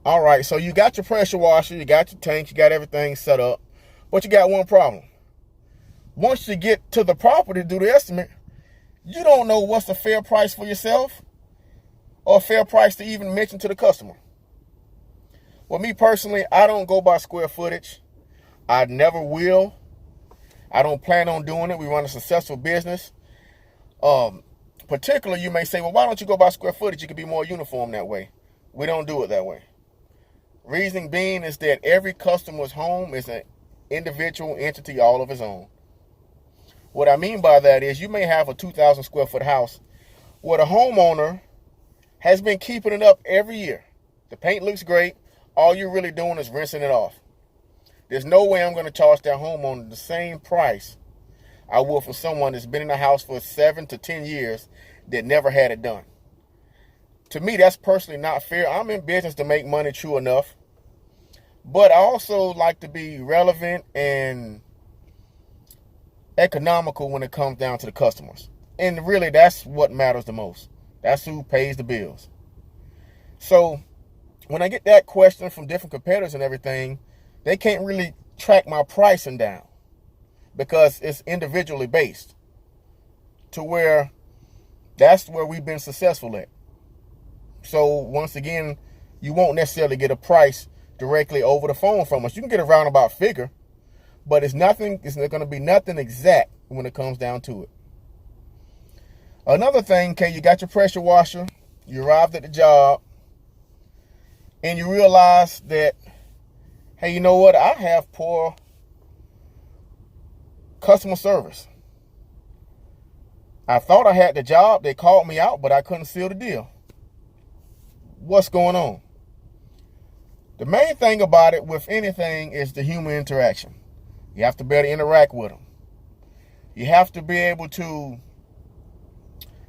All right, so you got your pressure washer, you got your tank, you got everything set up, but you got one problem. Once you get to the property to do the estimate, you don't know what's a fair price for yourself or a fair price to even mention to the customer. Well, me personally, I don't go by square footage. I never will. I don't plan on doing it. We run a successful business. Particularly, you may say, well, why don't you go by square footage? You can be more uniform that way. We don't do it that way. Reason being is that every customer's home is an individual entity all of its own. What I mean by that is you may have a 2,000 square foot house where the homeowner has been keeping it up every year. The paint looks great. All you're really doing is rinsing it off. There's no way I'm going to charge that homeowner the same price I would for someone that's been in the house for 7 to 10 years that never had it done. To me, that's personally not fair. I'm in business to make money, true enough. But I also like to be relevant and economical when it comes down to the customers. And really, that's what matters the most. That's who pays the bills. So when I get that question from different competitors and everything, they can't really track my pricing down because it's individually based to where that's where we've been successful at. So once again, you won't necessarily get a price directly over the phone from us. You can get a roundabout figure, but it's not going to be nothing exact when it comes down to it. Another thing, okay, you got your pressure washer, you arrived at the job, and you realize that, hey, you know what? I have poor customer service. I thought I had the job. They called me out, but I couldn't seal the deal. What's going on? The main thing about it with anything is the human interaction. You have to be able to interact with them. You have to be able to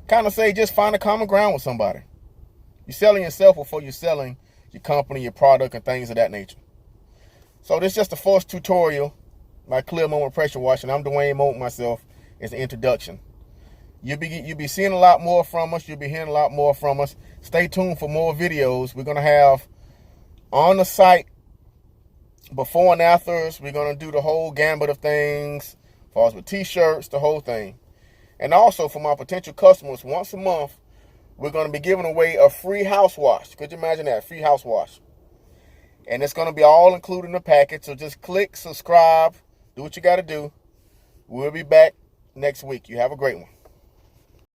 kind of say, just find a common ground with somebody. You're selling yourself before you're selling your company, your product, and things of that nature. So this is just the first tutorial, my Clear Moment Pressure Washing. I'm Dwayne Moment myself. It's an introduction. You'll be seeing a lot more from us. You'll be hearing a lot more from us. Stay tuned for more videos. We're going to have on the site before and afters. We're going to do the whole gambit of things, as far as with t-shirts, the whole thing. And also for my potential customers, once a month, we're going to be giving away a free house wash. Could you imagine that? Free house wash. And it's going to be all included in the package. So just click, subscribe, do what you got to do. We'll be back next week. You have a great one.